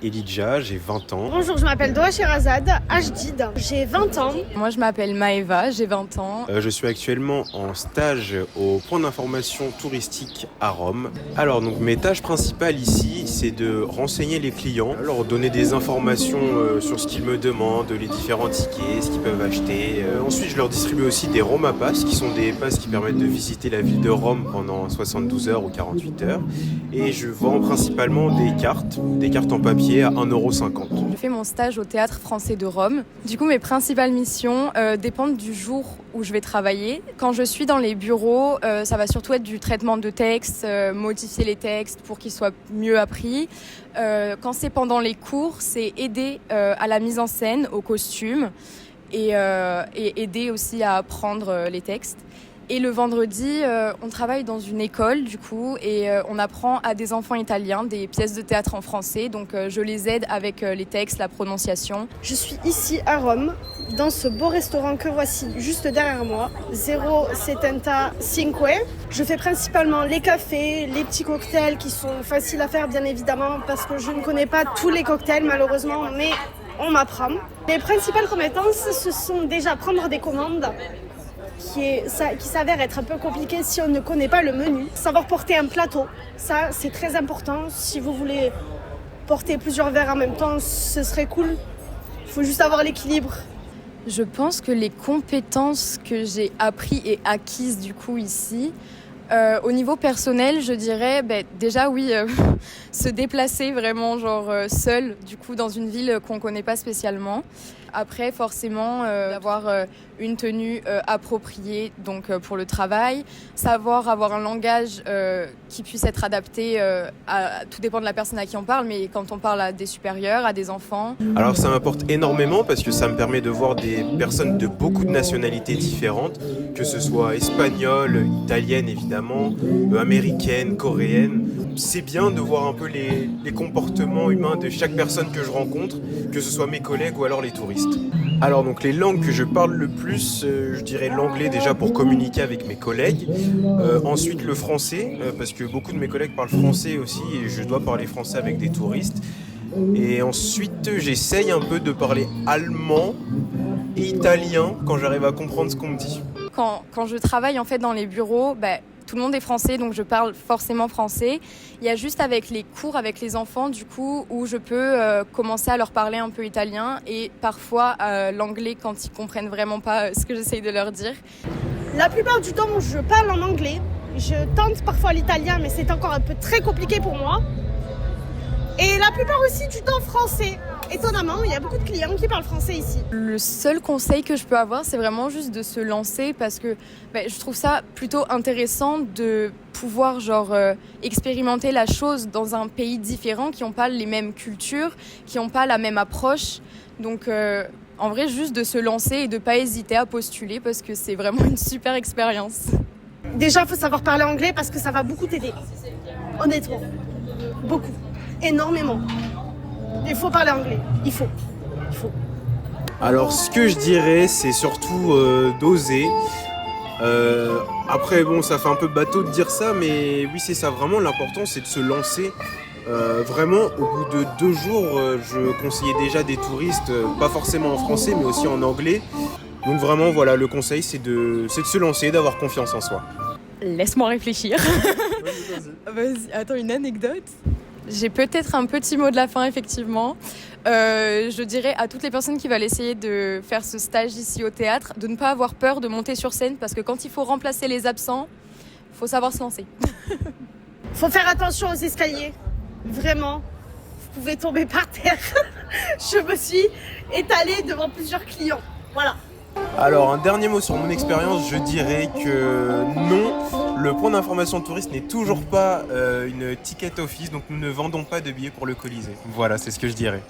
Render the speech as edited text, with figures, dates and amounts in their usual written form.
Elijah, j'ai 20 ans. Bonjour, je m'appelle Doa Sherazade, Ajdid, j'ai 20 ans. Moi, je m'appelle Maëva, j'ai 20 ans. Je suis actuellement en stage au point d'information touristique à Rome. Alors, donc, mes tâches principales ici, c'est de renseigner les clients, leur donner des informations sur ce qu'ils me demandent, les différents tickets, ce qu'ils peuvent acheter. Ensuite, je leur distribue aussi des Roma Pass, qui sont des passes qui permettent de visiter la ville de Rome pendant 72 heures ou 48 heures. Et je vends principalement des cartes en papier à 1,50 €. Je fais mon stage au Théâtre Français de Rome. Du coup, mes principales missions dépendent du jour où je vais travailler. Quand je suis dans les bureaux, ça va surtout être du traitement de textes, modifier les textes pour qu'ils soient mieux appris. Quand c'est pendant les cours, c'est aider à la mise en scène, au costume et aider aussi à apprendre les textes. Et le vendredi, on travaille dans une école du coup et on apprend à des enfants italiens des pièces de théâtre en français. Donc je les aide avec les textes, la prononciation. Je suis ici à Rome, dans ce beau restaurant que voici juste derrière moi, 075. Je fais principalement les cafés, les petits cocktails qui sont faciles à faire bien évidemment parce que je ne connais pas tous les cocktails malheureusement, mais on m'apprend. Les principales compétences, ce sont déjà prendre des commandes, qui s'avère être un peu compliqué si on ne connaît pas le menu. Savoir porter un plateau, ça c'est très important. Si vous voulez porter plusieurs verres en même temps, ce serait cool. Il faut juste avoir l'équilibre. Je pense que les compétences que j'ai apprises et acquises du coup ici, au niveau personnel, je dirais déjà oui, se déplacer vraiment seul du coup dans une ville qu'on connaît pas spécialement. Après forcément d'avoir une tenue appropriée donc pour le travail, savoir avoir un langage qui puisse être adapté à tout dépend de la personne à qui on parle, mais quand on parle à des supérieurs, à des enfants. Alors ça m'apporte énormément parce que ça me permet de voir des personnes de beaucoup de nationalités différentes, que ce soit espagnoles, italiennes évidemment, américaines, coréennes. C'est bien de voir un peu les comportements humains de chaque personne que je rencontre, que ce soit mes collègues ou alors les touristes. Alors donc les langues que je parle le plus, je dirais l'anglais déjà pour communiquer avec mes collègues, ensuite le français parce que beaucoup de mes collègues parlent français aussi et je dois parler français avec des touristes. Et ensuite j'essaye un peu de parler allemand et italien quand j'arrive à comprendre ce qu'on me dit. Quand je travaille en fait dans les bureaux, tout le monde est français, donc je parle forcément français. Il y a juste avec les cours avec les enfants, du coup, où je peux commencer à leur parler un peu italien et parfois l'anglais quand ils comprennent vraiment pas ce que j'essaye de leur dire. La plupart du temps, je parle en anglais. Je tente parfois l'italien, mais c'est encore un peu très compliqué pour moi. Et la plupart aussi du temps français. Étonnamment, il y a beaucoup de clients qui parlent français ici. Le seul conseil que je peux avoir, c'est vraiment juste de se lancer parce que je trouve ça plutôt intéressant de pouvoir expérimenter la chose dans un pays différent, qui n'ont pas les mêmes cultures, qui n'ont pas la même approche. Donc en vrai, juste de se lancer et de ne pas hésiter à postuler parce que c'est vraiment une super expérience. Déjà, il faut savoir parler anglais parce que ça va beaucoup t'aider. Honnêtement. Beaucoup. Énormément. Il faut parler anglais. Il faut. Alors ce que je dirais, c'est surtout d'oser. Après bon, ça fait un peu bateau de dire ça, mais oui c'est ça, vraiment l'important c'est de se lancer. Vraiment au bout de 2 jours, je conseillais déjà des touristes, pas forcément en français mais aussi en anglais. Donc vraiment voilà, le conseil c'est de se lancer, d'avoir confiance en soi. Laisse-moi réfléchir. Vas-y, attends, une anecdote. J'ai peut-être un petit mot de la fin, effectivement. Je dirais à toutes les personnes qui veulent essayer de faire ce stage ici au théâtre, de ne pas avoir peur de monter sur scène, parce que quand il faut remplacer les absents, il faut savoir se lancer. Faut faire attention aux escaliers. Vraiment. Vous pouvez tomber par terre. Je me suis étalée devant plusieurs clients. Voilà. Alors un dernier mot sur mon expérience, je dirais que non, le point d'information touriste n'est toujours pas une ticket office, donc nous ne vendons pas de billets pour le Colisée. Voilà, c'est ce que je dirais.